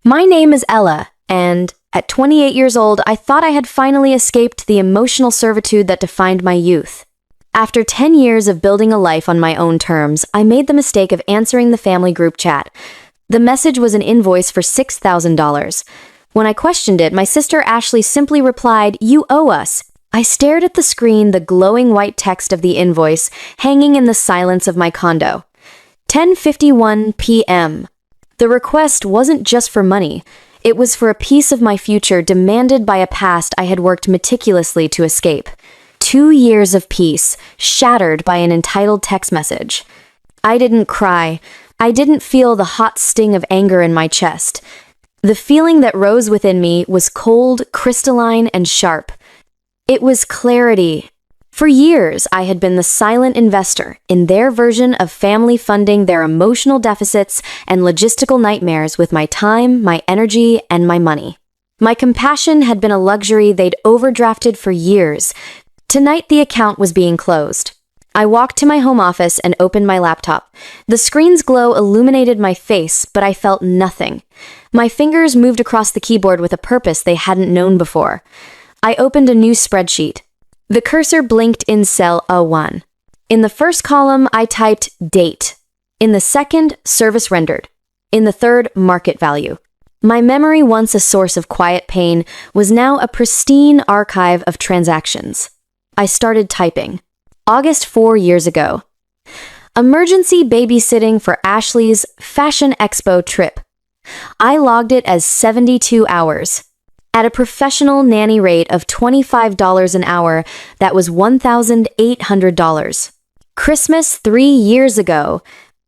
My name is Ella, and at 28 years old, I thought I had finally escaped the emotional servitude that defined my youth. After 10 years of building a life on my own terms, I made the mistake of answering the family group chat. The message was an invoice for $6,000. When I questioned it, my sister Ashley simply replied, "You owe us." I stared at the screen, the glowing white text of the invoice hanging in the silence of my condo. 10:51 p.m. The request wasn't just for money. It was for a piece of my future demanded by a past I had worked meticulously to escape. 2 years of peace, shattered by an entitled text message. I didn't cry. I didn't feel the hot sting of anger in my chest. The feeling that rose within me was cold, crystalline, and sharp. It was clarity. For years, I had been the silent investor in their version of family funding their emotional deficits and logistical nightmares with my time, my energy, and my money. My compassion had been a luxury they'd overdrafted for years. Tonight, the account was being closed. I walked to my home office and opened my laptop. The screen's glow illuminated my face, but I felt nothing. My fingers moved across the keyboard with a purpose they hadn't known before. I opened a new spreadsheet. The cursor blinked in cell A1. In the first column, I typed date. In the second, service rendered. In the third, market value. My memory, once a source of quiet pain, was now a pristine archive of transactions. I started typing. August 4 years ago. Emergency babysitting for Ashley's Fashion Expo trip. I logged it as 72 hours. At a professional nanny rate of $25 an hour, that was $1,800. Christmas 3 years ago.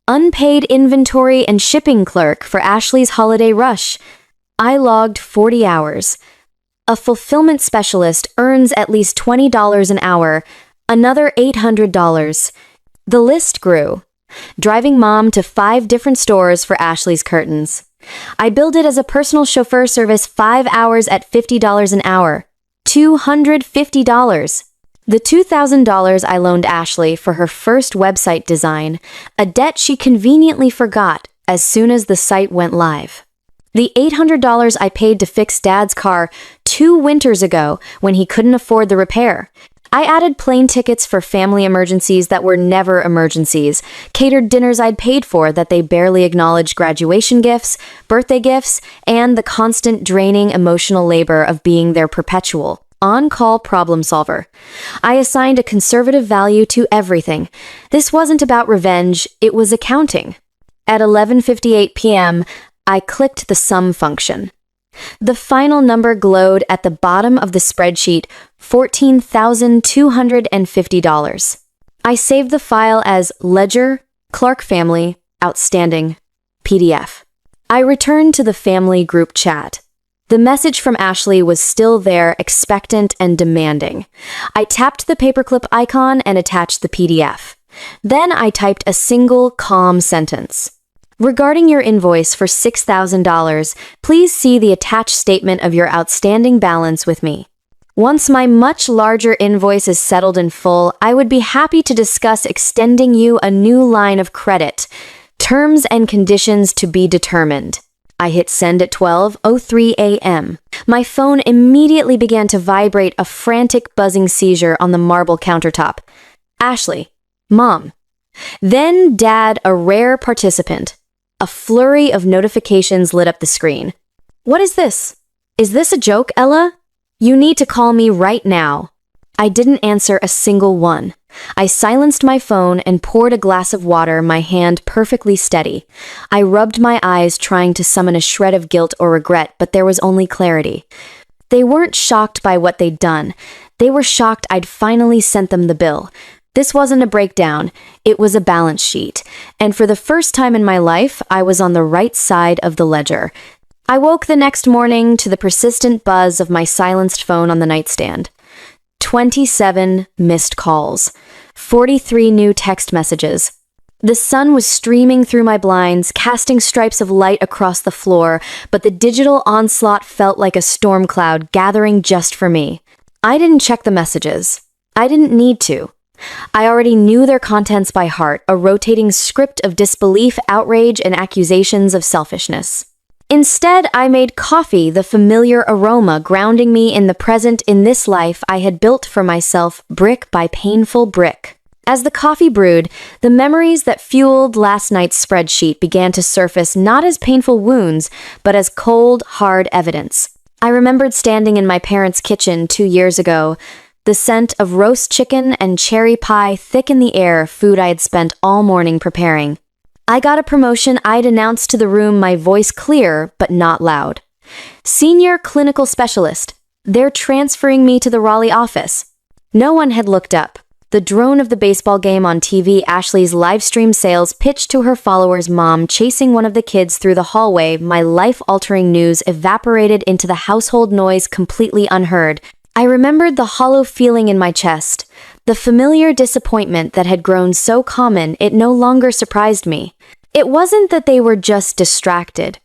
Unpaid inventory and shipping clerk for Ashley's holiday rush. I logged 40 hours. A fulfillment specialist earns at least $20 an hour, another $800. The list grew. Driving mom to 5 different stores for Ashley's curtains. I billed it as a personal chauffeur service 5 hours at $50 an hour. $250. The $2,000 I loaned Ashley for her first website design, a debt she conveniently forgot as soon as the site went live. The $800 I paid to fix Dad's car 2 winters ago when he couldn't afford the repair. I added plane tickets for family emergencies that were never emergencies, catered dinners I'd paid for that they barely acknowledged, graduation gifts, birthday gifts, and the constant draining emotional labor of being their perpetual, on-call problem solver. I assigned a conservative value to everything. This wasn't about revenge, it was accounting. At 11:58 p.m., I clicked the sum function. The final number glowed at the bottom of the spreadsheet, $14,250. I saved the file as Ledger, Clark Family, Outstanding, PDF. I returned to the family group chat. The message from Ashley was still there, expectant and demanding. I tapped the paperclip icon and attached the PDF. Then I typed a single, calm sentence. Regarding your invoice for $6,000, please see the attached statement of your outstanding balance with me. Once my much larger invoice is settled in full, I would be happy to discuss extending you a new line of credit. Terms and conditions to be determined. I hit send at 12:03 a.m. My phone immediately began to vibrate, a frantic buzzing seizure on the marble countertop. Ashley. Mom. Then Dad, a rare participant. A flurry of notifications lit up the screen. What is this? Is this a joke, Ella? You need to call me right now. I didn't answer a single one. I silenced my phone and poured a glass of water, my hand perfectly steady. I rubbed my eyes, trying to summon a shred of guilt or regret, but there was only clarity. They weren't shocked by what they'd done. They were shocked I'd finally sent them the bill. This wasn't a breakdown, it was a balance sheet. And for the first time in my life, I was on the right side of the ledger. I woke the next morning to the persistent buzz of my silenced phone on the nightstand. 27 missed calls. 43 new text messages. The sun was streaming through my blinds, casting stripes of light across the floor, but the digital onslaught felt like a storm cloud gathering just for me. I didn't check the messages. I didn't need to. I already knew their contents by heart, a rotating script of disbelief, outrage, and accusations of selfishness. Instead, I made coffee, the familiar aroma grounding me in the present in this life I had built for myself brick by painful brick. As the coffee brewed, the memories that fueled last night's spreadsheet began to surface not as painful wounds, but as cold, hard evidence. I remembered standing in my parents' kitchen 2 years ago, the scent of roast chicken and cherry pie thick in the air, food I had spent all morning preparing. I got a promotion. I'd announced to the room, my voice clear but not loud. Senior clinical specialist. They're transferring me to the Raleigh office. No one had looked up. The drone of the baseball game on TV, Ashley's live stream sales pitched to her followers' mom chasing one of the kids through the hallway, my life-altering news evaporated into the household noise completely unheard. I remembered the hollow feeling in my chest, the familiar disappointment that had grown so common it no longer surprised me. It wasn't that they were just distracted.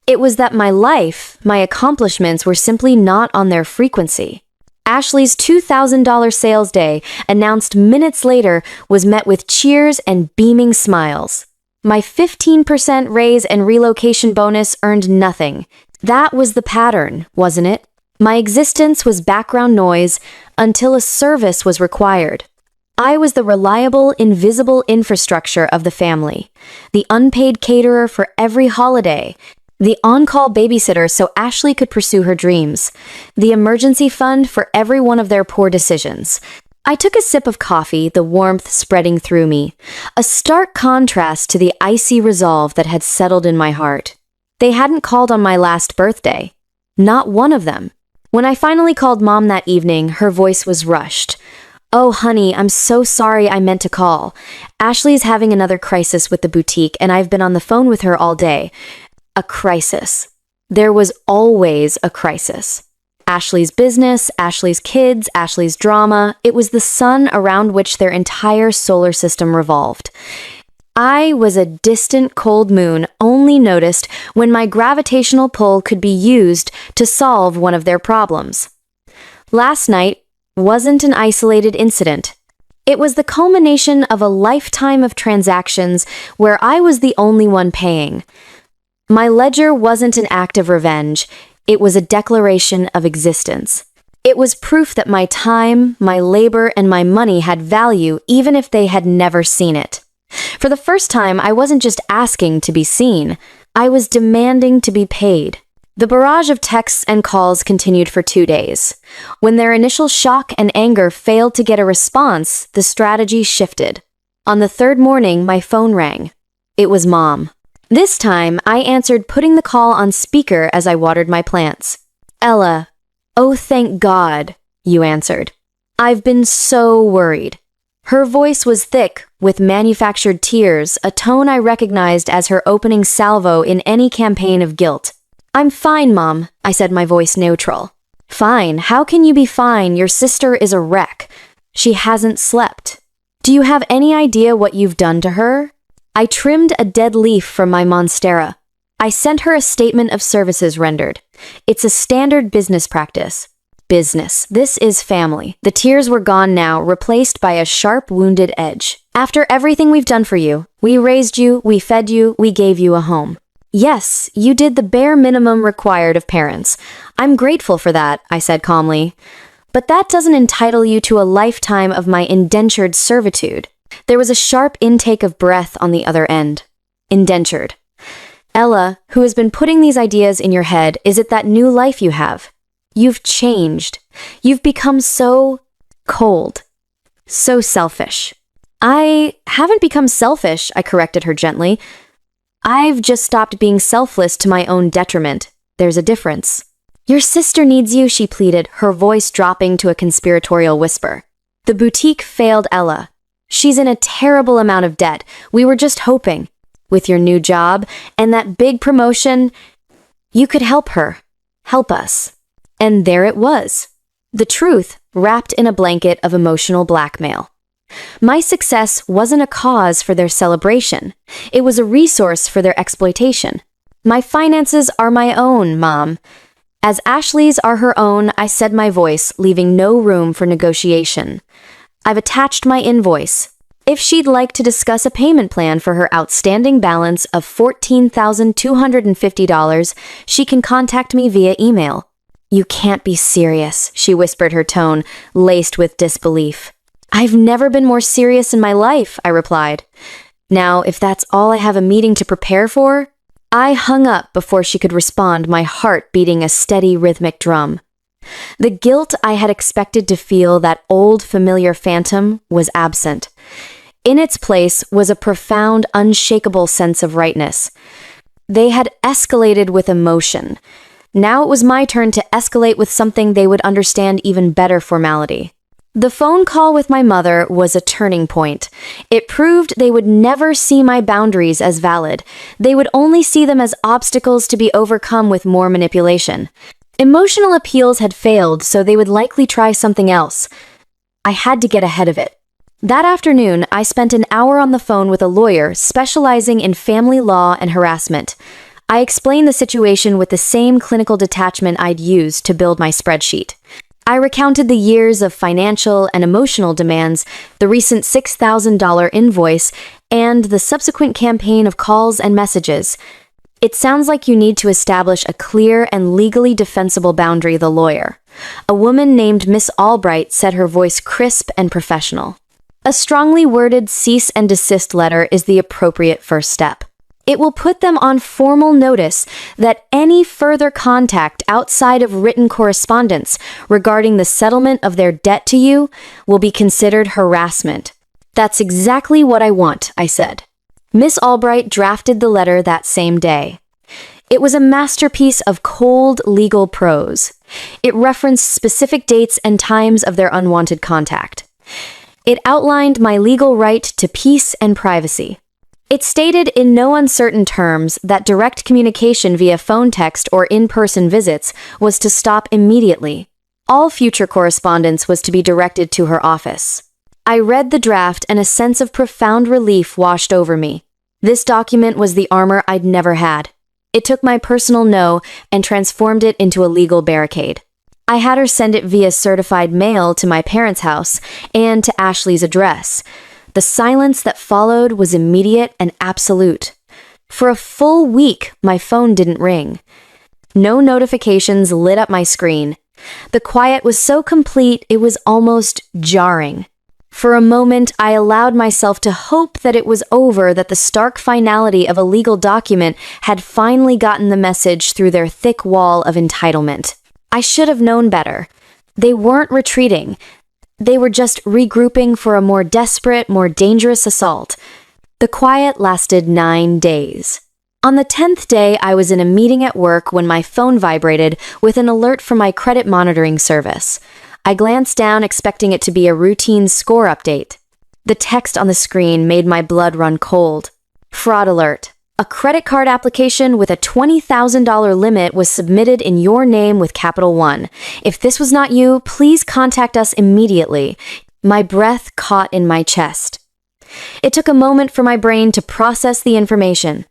It was that my life, my accomplishments were simply not on their frequency. Ashley's $2,000 sales day, announced minutes later, was met with cheers and beaming smiles. My 15% raise and relocation bonus earned nothing. That was the pattern, wasn't it? My existence was background noise until a service was required. I was the reliable, invisible infrastructure of the family, the unpaid caterer for every holiday, the on-call babysitter so Ashley could pursue her dreams, the emergency fund for every one of their poor decisions. I took a sip of coffee, the warmth spreading through me, a stark contrast to the icy resolve that had settled in my heart. They hadn't called on my last birthday. Not one of them. When I finally called Mom that evening, her voice was rushed. "Oh, honey, I'm so sorry I meant to call. Ashley's having another crisis with the boutique, and I've been on the phone with her all day." A crisis. There was always a crisis. Ashley's business, Ashley's kids, Ashley's drama. It was the sun around which their entire solar system revolved. I was a distant cold moon only noticed when my gravitational pull could be used to solve one of their problems. Last night wasn't an isolated incident. It was the culmination of a lifetime of transactions where I was the only one paying. My ledger wasn't an act of revenge. It was a declaration of existence. It was proof that my time, my labor, and my money had value even if they had never seen it. For the first time, I wasn't just asking to be seen. I was demanding to be paid. The barrage of texts and calls continued for 2 days. When their initial shock and anger failed to get a response, the strategy shifted. On the third morning, my phone rang. It was Mom. This time, I answered, putting the call on speaker as I watered my plants. "Ella, oh thank God," you answered. "I've been so worried." Her voice was thick, with manufactured tears, a tone I recognized as her opening salvo in any campaign of guilt. "I'm fine, Mom," I said, my voice neutral. "Fine? How can you be fine? Your sister is a wreck. She hasn't slept. Do you have any idea what you've done to her?" I trimmed a dead leaf from my monstera. I sent her a statement of services rendered. It's a standard business practice. Business. This is family. The tears were gone now, replaced by a sharp, wounded edge. "After everything we've done for you, we raised you, we fed you, we gave you a home. Yes, you did the bare minimum required of parents. I'm grateful for that," I said calmly. "But that doesn't entitle you to a lifetime of my indentured servitude." There was a sharp intake of breath on the other end. Indentured. "Ella, who has been putting these ideas in your head, is it that new life you have? You've changed. You've become so cold. So selfish." "I haven't become selfish," I corrected her gently. "I've just stopped being selfless to my own detriment. There's a difference." "Your sister needs you," she pleaded, her voice dropping to a conspiratorial whisper. "The boutique failed Ella. She's in a terrible amount of debt. We were just hoping, with your new job and that big promotion, you could help her. Help us." And there it was. The truth wrapped in a blanket of emotional blackmail. My success wasn't a cause for their celebration. It was a resource for their exploitation. My finances are my own, Mom. As Ashley's are her own, I said, my voice leaving no room for negotiation. "I've attached my invoice. If she'd like to discuss a payment plan for her outstanding balance of $14,250, she can contact me via email. You can't be serious, she whispered, her tone laced with disbelief. I've never been more serious in my life, I replied. Now, if that's all I have a meeting to prepare for? I hung up before she could respond, my heart beating a steady rhythmic drum. The guilt I had expected to feel, that old familiar phantom, was absent. In its place was a profound, unshakable sense of rightness. They had escalated with emotion. Now it was my turn to escalate with something they would understand, even better formality. The phone call with my mother was a turning point. It proved they would never see my boundaries as valid. They would only see them as obstacles to be overcome with more manipulation. Emotional appeals had failed, so they would likely try something else. I had to get ahead of it. That afternoon, I spent an hour on the phone with a lawyer specializing in family law and harassment. I explained the situation with the same clinical detachment I'd used to build my spreadsheet. I recounted the years of financial and emotional demands, the recent $6,000 invoice, and the subsequent campaign of calls and messages. It sounds like you need to establish a clear and legally defensible boundary, the lawyer. A woman named Miss Albright said, her voice crisp and professional. A strongly worded cease and desist letter is the appropriate first step. It will put them on formal notice that any further contact outside of written correspondence regarding the settlement of their debt to you will be considered harassment. That's exactly what I want, I said. Miss Albright drafted the letter that same day. It was a masterpiece of cold legal prose. It referenced specific dates and times of their unwanted contact. It outlined my legal right to peace and privacy. It stated in no uncertain terms that direct communication via phone text or in-person visits was to stop immediately. All future correspondence was to be directed to her office. I read the draft and a sense of profound relief washed over me. This document was the armor I'd never had. It took my personal no and transformed it into a legal barricade. I had her send it via certified mail to my parents' house and to Ashley's address. The silence that followed was immediate and absolute. For a full week, my phone didn't ring. No notifications lit up my screen. The quiet was so complete it was almost jarring. For a moment, I allowed myself to hope that it was over, that the stark finality of a legal document had finally gotten the message through their thick wall of entitlement. I should have known better. They weren't retreating. They were just regrouping for a more desperate, more dangerous assault. The quiet lasted 9 days. On the 10th day, I was in a meeting at work when my phone vibrated with an alert from my credit monitoring service. I glanced down, expecting it to be a routine score update. The text on the screen made my blood run cold. Fraud alert. A credit card application with a $20,000 limit was submitted in your name with Capital One. If this was not you, please contact us immediately. My breath caught in my chest. It took a moment for my brain to process the information.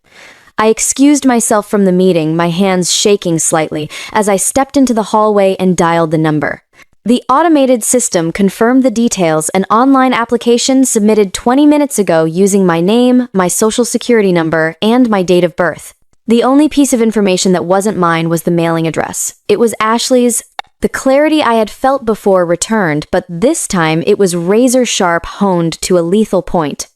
I excused myself from the meeting, my hands shaking slightly, as I stepped into the hallway and dialed the number. The automated system confirmed the details: an online application submitted 20 minutes ago using my name, my social security number, and my date of birth. The only piece of information that wasn't mine was the mailing address. It was Ashley's. The clarity I had felt before returned, but this time it was razor sharp, honed to a lethal point.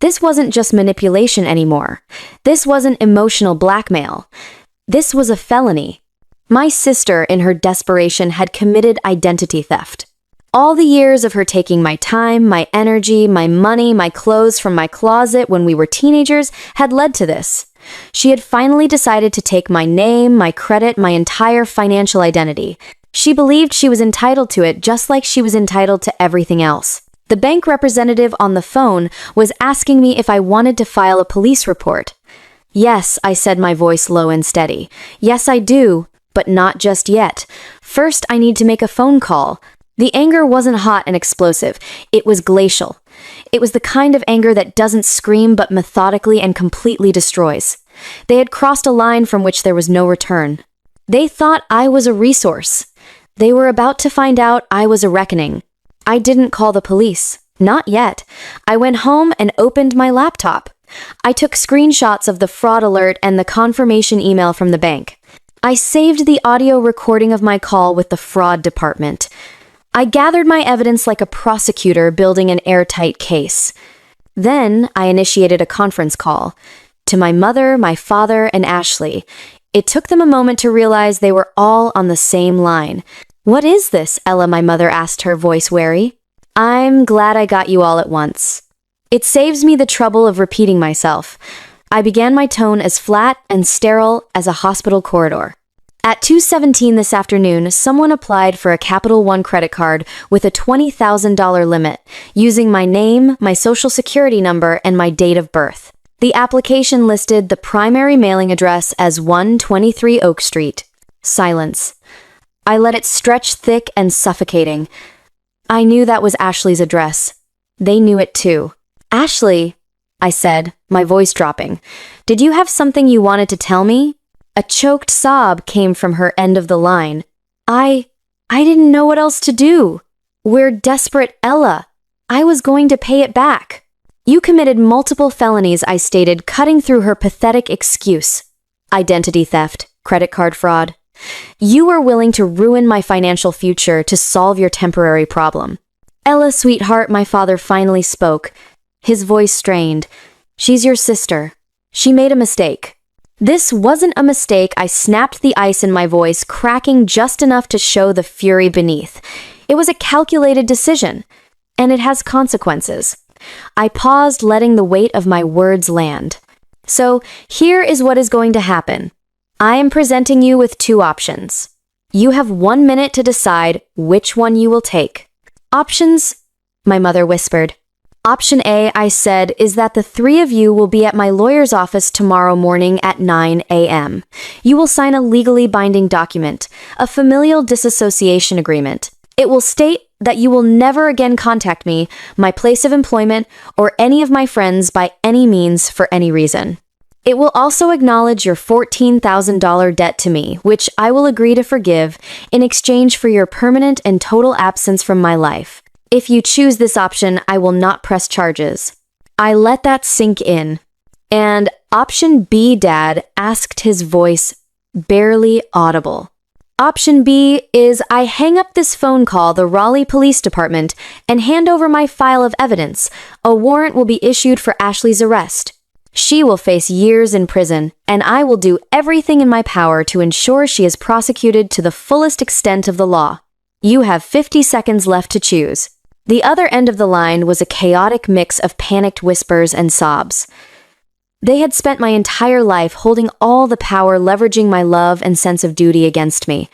This wasn't just manipulation anymore. This wasn't emotional blackmail. This was a felony. My sister, in her desperation, had committed identity theft. All the years of her taking my time, my energy, my money, my clothes from my closet when we were teenagers had led to this. She had finally decided to take my name, my credit, my entire financial identity. She believed she was entitled to it, just like she was entitled to everything else. The bank representative on the phone was asking me if I wanted to file a police report. Yes, I said, my voice low and steady. Yes, I do. But not just yet. First, I need to make a phone call. The anger wasn't hot and explosive. It was glacial. It was the kind of anger that doesn't scream but methodically and completely destroys. They had crossed a line from which there was no return. They thought I was a resource. They were about to find out I was a reckoning. I didn't call the police. Not yet. I went home and opened my laptop. I took screenshots of the fraud alert and the confirmation email from the bank. I saved the audio recording of my call with the fraud department. I gathered my evidence like a prosecutor building an airtight case. Then I initiated a conference call to my mother, my father, and Ashley. It took them a moment to realize they were all on the same line. "What is this?" Ella, my mother, asked, her voice wary. "I'm glad I got you all at once. It saves me the trouble of repeating myself." I began my tone as flat and sterile as a hospital corridor. At 2:17 this afternoon, someone applied for a Capital One credit card with a $20,000 limit, using my name, my social security number, and my date of birth. The application listed the primary mailing address as 123 Oak Street. Silence. I let it stretch thick and suffocating. I knew that was Ashley's address. They knew it too. "Ashley," I said, my voice dropping, "did you have something you wanted to tell me?" A choked sob came from her end of the line. I didn't know what else to do. "We're desperate, Ella. I was going to pay it back." "You committed multiple felonies," I stated, cutting through her pathetic excuse. "Identity theft, credit card fraud. You were willing to ruin my financial future to solve your temporary problem." "Ella, sweetheart," my father finally spoke, his voice strained. "She's your sister. She made a mistake." This wasn't a mistake. I snapped the ice in my voice, cracking just enough to show the fury beneath. It was a calculated decision, and it has consequences. I paused, letting the weight of my words land. "So, here is what is going to happen. I am presenting you with two options. You have 1 minute to decide which one you will take." "Options?" my mother whispered. "Option A," I said, "is that the three of you will be at my lawyer's office tomorrow morning at 9 a.m. You will sign a legally binding document, a familial disassociation agreement. It will state that you will never again contact me, my place of employment, or any of my friends by any means for any reason. It will also acknowledge your $14,000 debt to me, which I will agree to forgive in exchange for your permanent and total absence from my life. If you choose this option, I will not press charges." I let that sink in. "And option B, Dad?" asked, his voice barely audible. "Option B is I hang up this phone call, the Raleigh Police Department, and hand over my file of evidence. A warrant will be issued for Ashley's arrest. She will face years in prison, and I will do everything in my power to ensure she is prosecuted to the fullest extent of the law. You have 50 seconds left to choose." The other end of the line was a chaotic mix of panicked whispers and sobs. They had spent my entire life holding all the power, leveraging my love and sense of duty against me.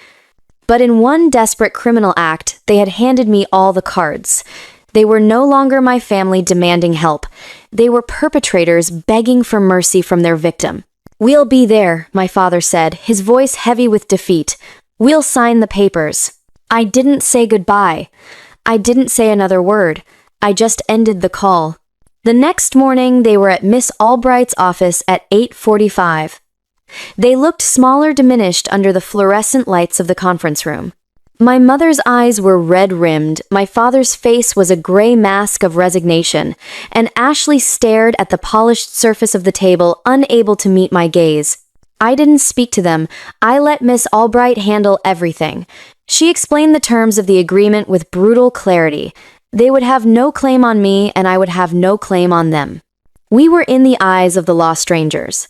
But in one desperate criminal act, they had handed me all the cards. They were no longer my family demanding help. They were perpetrators begging for mercy from their victim. "We'll be there," my father said, his voice heavy with defeat. "We'll sign the papers." I didn't say goodbye. I didn't say another word. I just ended the call. The next morning, they were at Miss Albright's office at 8:45. They looked smaller, diminished under the fluorescent lights of the conference room. My mother's eyes were red-rimmed, my father's face was a gray mask of resignation, and Ashley stared at the polished surface of the table, unable to meet my gaze. I didn't speak to them. I let Miss Albright handle everything. She explained the terms of the agreement with brutal clarity. They would have no claim on me, and I would have no claim on them. We were in the eyes of the law strangers.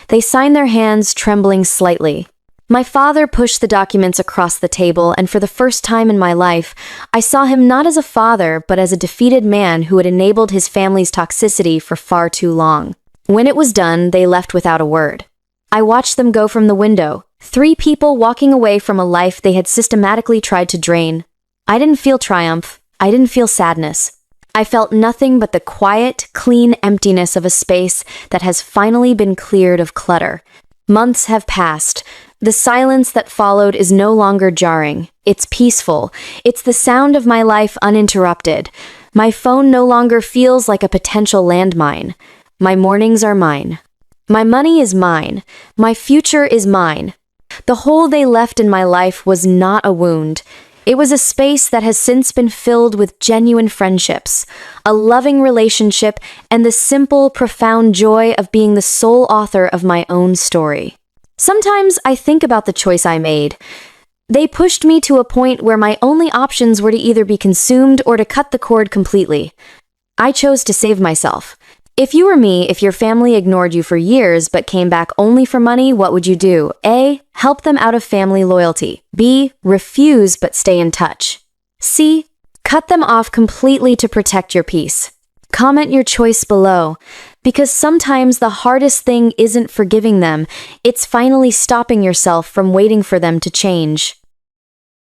They signed their hands, trembling slightly. My father pushed the documents across the table, and for the first time in my life, I saw him not as a father, but as a defeated man who had enabled his family's toxicity for far too long. When it was done, they left without a word. I watched them go from the window, 3 people walking away from a life they had systematically tried to drain. I didn't feel triumph. I didn't feel sadness. I felt nothing but the quiet, clean emptiness of a space that has finally been cleared of clutter. Months have passed. The silence that followed is no longer jarring. It's peaceful. It's the sound of my life uninterrupted. My phone no longer feels like a potential landmine. My mornings are mine. My money is mine. My future is mine. The hole they left in my life was not a wound. It was a space that has since been filled with genuine friendships, a loving relationship, and the simple, profound joy of being the sole author of my own story. Sometimes I think about the choice I made. They pushed me to a point where my only options were to either be consumed or to cut the cord completely. I chose to save myself. If you were me, if your family ignored you for years but came back only for money, what would you do? A. Help them out of family loyalty. B. Refuse but stay in touch. C. Cut them off completely to protect your peace. Comment your choice below, because sometimes the hardest thing isn't forgiving them, it's finally stopping yourself from waiting for them to change.